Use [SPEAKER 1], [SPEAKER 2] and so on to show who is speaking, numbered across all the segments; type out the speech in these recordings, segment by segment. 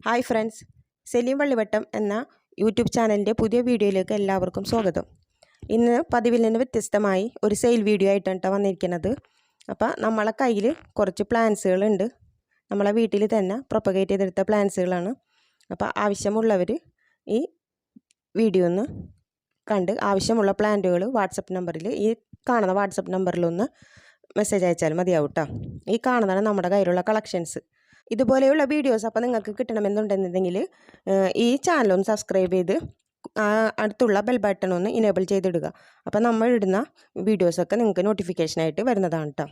[SPEAKER 1] Hi friends, Saleem Vallivattam എന്ന YouTube ചാനലിൻ്റെ പുതിയ വീഡിയോയിലേക്ക് എല്ലാവർക്കും സ്വാഗതം. ഇന്ന് പതിവിൽ നിന്ന് വ്യത്യസ്തമായി ഒരു സെയിൽ വീഡിയോ ആയിട്ടാണ് വന്നിരിക്കുന്നത്. അപ്പോൾ നമ്മളെ കയ്യിൽ കുറച്ച് പ്ലാന്റ്സുകളുണ്ട്. നമ്മളെ വീട്ടിൽ തന്നെ പ്രൊപ്പഗേറ്റ് ചെയ്തെടുത്ത പ്ലാന്റ്സുകളാണ്. അപ്പോൾ ആവശ്യമുള്ളവർ ഈ വീഡിയോ ഒന്ന് കണ്ട് ആവശ്യമുള്ള പ്ലാന്റുകൾ വാട്സപ്പ് നമ്പറിൽ ഈ കാണുന്ന വാട്സപ്പ് നമ്പറിലൊന്ന് മെസ്സേജ് അയച്ചാൽ മതിയാവും കേട്ടോ. ഈ കാണുന്നതാണ് നമ്മുടെ കയ്യിലുള്ള കളക്ഷൻസ്. ഇതുപോലെയുള്ള വീഡിയോസ് അപ്പോൾ നിങ്ങൾക്ക് കിട്ടണമെന്നുണ്ടെന്നുണ്ടെങ്കിൽ ഈ ചാനലൊന്ന് സബ്സ്ക്രൈബ് ചെയ്ത് അടുത്തുള്ള ബെൽ ബട്ടൺ ഒന്ന് ഇനേബിൾ ചെയ്തിടുക. അപ്പോൾ നമ്മൾ ഇടുന്ന വീഡിയോസൊക്കെ നിങ്ങൾക്ക് നോട്ടിഫിക്കേഷനായിട്ട് വരുന്നതാണ് കേട്ടോ.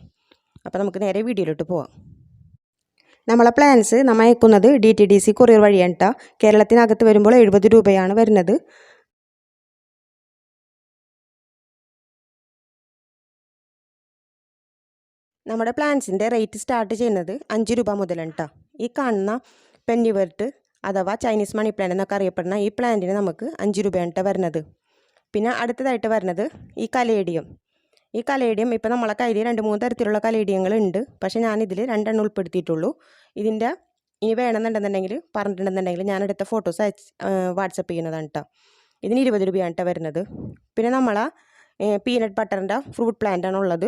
[SPEAKER 1] അപ്പോൾ നമുക്ക് നേരെ വീഡിയോയിലോട്ട് പോവാം. നമ്മളെ പ്ലാൻസ് നമ്മൾ അയക്കുന്നത് DTDC കൊറിയർ വഴിയാണ് കേട്ടോ. കേരളത്തിനകത്ത് വരുമ്പോൾ 70 രൂപയാണ് വരുന്നത്. നമ്മുടെ പ്ലാന്റ്സിൻ്റെ റേറ്റ് സ്റ്റാർട്ട് ചെയ്യുന്നത് 5 രൂപ മുതലാണ് കേട്ടോ. ഈ കാണുന്ന പെന്നിവേർട്ട് അഥവാ ചൈനീസ് മണി പ്ലാന്റ് എന്നൊക്കെ അറിയപ്പെടുന്ന ഈ പ്ലാന്റിന് നമുക്ക് 5 രൂപയാണ് കേട്ടോ വരുന്നത്. പിന്നെ അടുത്തതായിട്ട് വരുന്നത് ഈ കലേഡിയം. ഈ കലേഡിയം ഇപ്പോൾ നമ്മളെ കയ്യിൽ 2-3 തരത്തിലുള്ള കലേഡിയങ്ങളുണ്ട്. പക്ഷേ ഞാനിതിൽ 2 എണ്ണം ഉൾപ്പെടുത്തിയിട്ടുള്ളൂ. ഇതിൻ്റെ ഇനി വേണമെന്നുണ്ടെന്നുണ്ടെങ്കിൽ പറഞ്ഞിട്ടുണ്ടെന്നുണ്ടെങ്കിൽ ഞാനെടുത്ത ഫോട്ടോസ് വാട്സപ്പ് ചെയ്യുന്നതാണ് കേട്ടോ. ഇതിന് 20 രൂപയാണ് കേട്ടോ വരുന്നത്. പിന്നെ നമ്മളെ പീനട്ട് ബട്ടറിൻ്റെ ഫ്രൂട്ട് പ്ലാന്റാണ് ഉള്ളത്.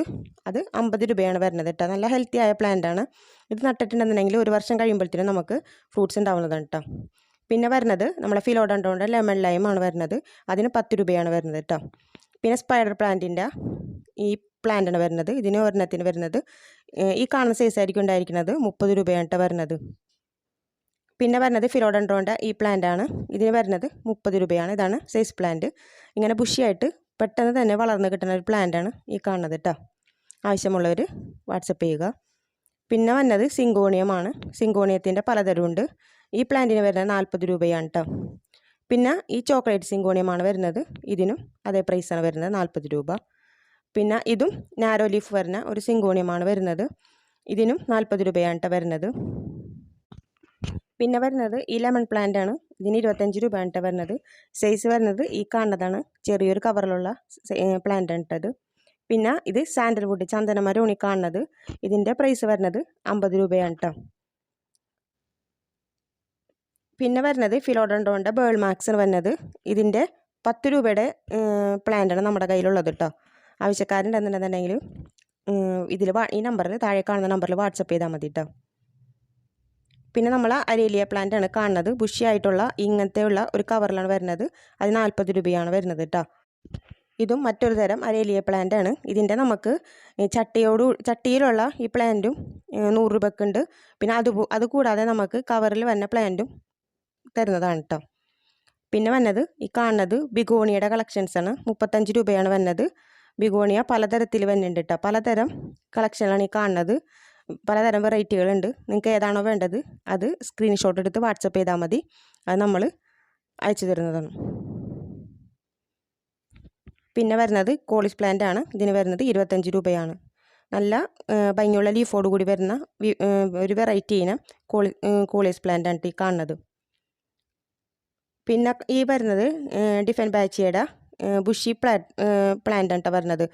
[SPEAKER 1] അത് 50 രൂപയാണ് വരുന്നത് കേട്ടോ. നല്ല ഹെൽത്തി ആയ പ്ലാന്റാണ്. ഇത് നട്ടിട്ടുണ്ടെന്നുണ്ടെങ്കിൽ 1 വർഷം കഴിയുമ്പോഴത്തേനും നമുക്ക് ഫ്രൂട്ട്സ് ഉണ്ടാവുന്നതാണ് കേട്ടോ. പിന്നെ വരുന്നത് നമ്മളെ ഫിലോഡൻഡ്രോൻ്റെ ലെമൺ ലൈമാണ് വരുന്നത്. അതിന് 10 രൂപയാണ് വരുന്നത് കേട്ടോ. പിന്നെ സ്പൈഡർ പ്ലാന്റിൻ്റെ ഈ പ്ലാന്റാണ് വരുന്നത്. ഇതിന് ഒരെണ്ണത്തിന് വരുന്നത് ഈ കാണുന്ന സൈസ് ആയിരിക്കും ഉണ്ടായിരിക്കുന്നത് 30 രൂപയാണ് കേട്ടോ വരുന്നത്. പിന്നെ വരുന്നത് ഫിലോഡൻഡ്രോൻ്റെ ഈ പ്ലാന്റാണ്. ഇതിന് വരുന്നത് 30 രൂപയാണ്. ഇതാണ് സൈസ് പ്ലാന്റ്. ഇങ്ങനെ ബുഷിയായിട്ട് പെട്ടെന്ന് തന്നെ വളർന്ന് കിട്ടുന്ന ഒരു പ്ലാന്റാണ് ഈ കാണുന്നത് കേട്ടോ. ആവശ്യമുള്ളവർ വാട്സപ്പ് ചെയ്യുക. പിന്നെ വന്നത് സിങ്കോണിയമാണ്. സിങ്കോണിയത്തിൻ്റെ പലതരമുണ്ട്. ഈ പ്ലാന്റിന് വരുന്നത് 40 രൂപയാണ് കേട്ടോ. പിന്നെ ഈ ചോക്ലേറ്റ് സിങ്കോണിയമാണ് വരുന്നത്. ഇതിനും അതേ പ്രൈസാണ് വരുന്നത്, 40 രൂപ. പിന്നെ ഇതും നാരോ ലീഫ് വരുന്ന ഒരു സിങ്കോണിയമാണ് വരുന്നത്. ഇതിനും 40 രൂപയാണ് കേട്ടോ വരുന്നത്. പിന്നെ വരുന്നത് ഈ ലെമൺ പ്ലാന്റ് ആണ്. ഇതിന് 25 രൂപയാണ് കേട്ടോ വരുന്നത്. സൈസ് വരുന്നത് ഈ കാണുന്നതാണ്. ചെറിയൊരു കവറിലുള്ള പ്ലാന്റ് ആണ് കേട്ടത്. പിന്നെ ഇത് സാൻഡൽവുഡ് ചന്ദനമരമാണ് ഈ കാണുന്നത്. ഇതിൻ്റെ പ്രൈസ് വരുന്നത് 50 രൂപയാണ് കേട്ടോ. പിന്നെ വരുന്നത് ഫിലോഡൻഡ്രോൻ്റെ ബേൾ മാക്സ് വരുന്നത്. ഇതിൻ്റെ 10 രൂപയുടെ പ്ലാന്റാണ് നമ്മുടെ കയ്യിലുള്ളത് കേട്ടോ. ആവശ്യക്കാരുണ്ടെന്നുണ്ടെന്നുണ്ടെങ്കിൽ ഇതിൽ ഈ നമ്പറിൽ താഴെ കാണുന്ന നമ്പറിൽ വാട്സപ്പ് ചെയ്താൽ മതി കേട്ടോ. പിന്നെ നമ്മൾ അരേലിയ പ്ലാന്റ് ആണ് കാണുന്നത്. ബുഷിയായിട്ടുള്ള ഇങ്ങനത്തെയുള്ള ഒരു കവറിലാണ് വരുന്നത്. അത് 40 രൂപയാണ് വരുന്നത് കേട്ടോ. ഇതും മറ്റൊരു തരം അരേലിയ പ്ലാന്റ് ആണ്. ഇതിൻ്റെ നമുക്ക് ചട്ടിയിലുള്ള ഈ പ്ലാന്റും 100 രൂപക്കുണ്ട്. പിന്നെ അതുകൂടാതെ നമുക്ക് കവറിൽ വരുന്ന പ്ലാന്റും തരുന്നതാണ് കേട്ടോ. പിന്നെ വന്നത് ഈ കാണുന്നത് ബിഗോണിയുടെ കളക്ഷൻസാണ്. 35 രൂപയാണ് വരുന്നത്. ബിഗോണിയ പലതരത്തിൽ വരുന്നുണ്ട് കേട്ടോ. പലതരം കളക്ഷനാണ് ഈ കാണുന്നത്. പലതരം വെറൈറ്റികളുണ്ട്. നിങ്ങൾക്ക് ഏതാണോ വേണ്ടത് അത് സ്ക്രീൻഷോട്ട് എടുത്ത് വാട്സപ്പ് ചെയ്താൽ മതി. അത് നമ്മൾ അയച്ചു തരുന്നതാണ്. പിന്നെ വരുന്നത് കോളിസ് പ്ലാന്റ് ആണ്. ഇതിന് വരുന്നത് 25 രൂപയാണ്. നല്ല ഭംഗിയുള്ള ലീഫോട് കൂടി വരുന്ന ഒരു വെറൈറ്റി ഇനം കോളിസ് പ്ലാന്റ് ആണ് ഈ കാണുന്നത്. പിന്നെ ഈ വരുന്നത് ഡിഫൻ ബാച്ചിയുടെ ബുഷി പ്ലാന്റ് ആണ് വരുന്നത്.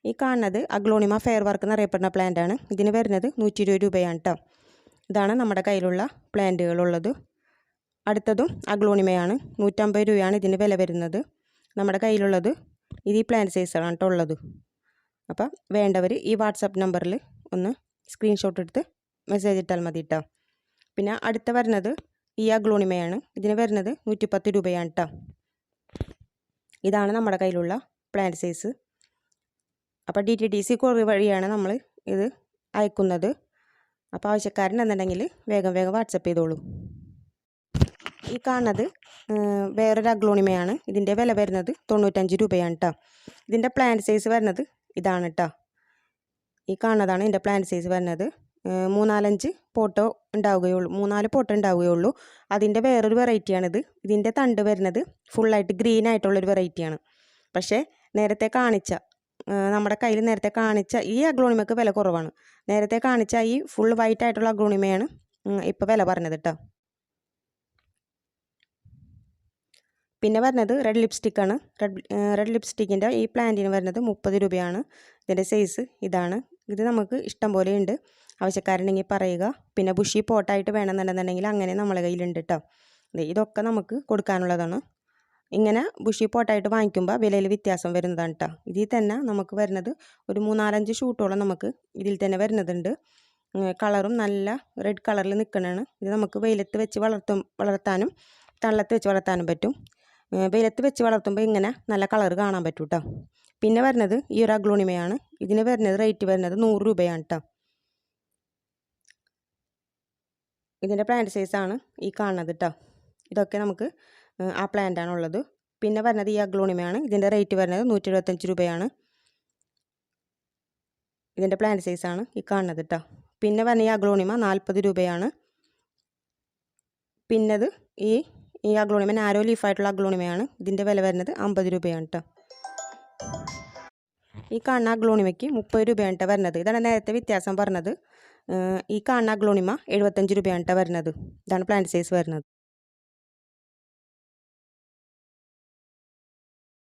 [SPEAKER 1] ഈ കാണുന്നത് അഗ്ലോണിമ ഫെയർ വർക്ക് എന്നറിയപ്പെടുന്ന പ്ലാന്റാണ്. ഇതിന് വരുന്നത് 120 രൂപയാണ് കേട്ടോ. ഇതാണ് നമ്മുടെ കയ്യിലുള്ള പ്ലാന്റുകളുള്ളത്. അടുത്തതും അഗ്ലോണിമയാണ്. 150 രൂപയാണ് ഇതിന് വില വരുന്നത്. നമ്മുടെ കയ്യിലുള്ളത് ഇത് ഈ പ്ലാന്റ് സൈസാണ് കേട്ടോ ഉള്ളത്. അപ്പം വേണ്ടവർ ഈ വാട്സപ്പ് നമ്പറിൽ ഒന്ന് സ്ക്രീൻഷോട്ട് എടുത്ത് മെസ്സേജ് ഇട്ടാൽ മതി കേട്ടോ. പിന്നെ അടുത്ത വരുന്നത് ഈ അഗ്ലോണിമയാണ്. ഇതിന് വരുന്നത് 110 രൂപയാണ് കേട്ടോ. ഇതാണ് നമ്മുടെ കയ്യിലുള്ള പ്ലാന്റ് സൈസ്. അപ്പോൾ DTDC കൊറിയർ വഴിയാണ് നമ്മൾ ഇത് അയക്കുന്നത്. അപ്പോൾ ആവശ്യക്കാരുണ്ടെന്നുണ്ടെങ്കിൽ വേഗം വാട്സപ്പ് ചെയ്തോളൂ. ഈ കാണുന്നത് വേറൊരു അഗ്ലോണിമയാണ്. ഇതിൻ്റെ വില വരുന്നത് 95 രൂപയാണ് കേട്ടോ. ഇതിൻ്റെ പ്ലാന്റ് സൈസ് വരുന്നത് ഇതാണ് കേട്ടോ. ഈ കാണുന്നതാണ് ഇതിൻ്റെ പ്ലാന്റ് സൈസ് വരുന്നത്. 3-4 പോട്ടോ ഉണ്ടാവുകയുള്ളൂ. 3-4 പോട്ടോ ഉണ്ടാവുകയുള്ളൂ. അതിൻ്റെ വേറൊരു വെറൈറ്റിയാണിത്. ഇതിൻ്റെ തണ്ട് വരുന്നത് ഫുള്ളായിട്ട് ഗ്രീൻ ആയിട്ടുള്ളൊരു വെറൈറ്റിയാണ്. പക്ഷേ നമ്മുടെ കയ്യിൽ നേരത്തെ കാണിച്ച ഈ അഗ്ലോണിമയ്ക്ക് വില കുറവാണ്. നേരത്തെ കാണിച്ച ഈ ഫുൾ വൈറ്റ് ആയിട്ടുള്ള അഗ്ലോണിമയാണ് ഇപ്പോൾ വില പറഞ്ഞത് കേട്ടോ. പിന്നെ വരുന്നത് റെഡ് ലിപ്സ്റ്റിക്കാണ്. റെഡ് ലിപ്സ്റ്റിക്കിൻ്റെ ഈ പ്ലാന്റിന് വരുന്നത് 30 രൂപയാണ്. ഇതിൻ്റെ സൈസ് ഇതാണ്. ഇത് നമുക്ക് ഇഷ്ടം പോലെ ഉണ്ട്, ആവശ്യക്കാരുണ്ടെങ്കിൽ പറയുക. പിന്നെ ബുഷി പോട്ടായിട്ട് വേണമെന്നുണ്ടെന്നുണ്ടെങ്കിൽ അങ്ങനെ നമ്മളെ കയ്യിലുണ്ട് കേട്ടോ. ഇതൊക്കെ നമുക്ക് കൊടുക്കാനുള്ളതാണ്. ഇങ്ങനെ ബുഷി പോട്ടായിട്ട് വാങ്ങിക്കുമ്പോൾ വിലയിൽ വ്യത്യാസം വരുന്നതാണ് കേട്ടോ. ഇതിൽ തന്നെ നമുക്ക് വരുന്നത് ഒരു 3-4-5 ഷൂട്ടോളം നമുക്ക് ഇതിൽ തന്നെ വരുന്നതുണ്ട്. കളറും നല്ല റെഡ് കളറിൽ നിൽക്കണതാണ്. ഇത് നമുക്ക് വെയിലത്ത് വെച്ച് വളർത്താനും തണലത്ത് വെച്ച് വളർത്താനും പറ്റും. വെയിലത്ത് വെച്ച് വളർത്തുമ്പോൾ ഇങ്ങനെ നല്ല കളർ കാണാൻ പറ്റും കേട്ടോ. പിന്നെ വരുന്നത് ഈ ഒരു അഗ്ലോണിമയാണ്. ഇതിന് വരുന്നത് റേറ്റ് വരുന്നത് 100 രൂപയാണ് കേട്ടോ. ഇതിൻ്റെ പ്ലാന്റ് സൈസാണ് ഈ കാണുന്നത് കേട്ടോ. ഇതൊക്കെ നമുക്ക് ആ പ്ലാന്റാണുള്ളത്. പിന്നെ വരുന്നത് ഈ അഗ്ലോണിമയാണ്. ഇതിൻ്റെ റേറ്റ് വരുന്നത് 175 രൂപയാണ്. ഇതിൻ്റെ പ്ലാന്റ് സൈസാണ് ഈ കാണുന്നത് കേട്ടോ. പിന്നെ വരുന്ന ഈ അഗ്ലോണിമ 40 രൂപയാണ്. പിന്നത് ഈ അഗ്ലോണിമ നാരോ ലീഫായിട്ടുള്ള അഗ്ലോണിമയാണ്. ഇതിൻ്റെ വില വരുന്നത് 50 രൂപയാണ് കേട്ടോ. ഈ കാണുന്ന അഗ്ലോണിമയ്ക്ക് 30 രൂപയാണ് കേട്ടോ വരുന്നത്. ഇതാണ് നേരത്തെ വ്യത്യാസം പറഞ്ഞത്. ഈ കാണുന്ന അഗ്ലോണിമ 75 രൂപയാണ് കേട്ടോ വരുന്നത്. ഇതാണ് പ്ലാന്റ് സൈസ് വരുന്നത്.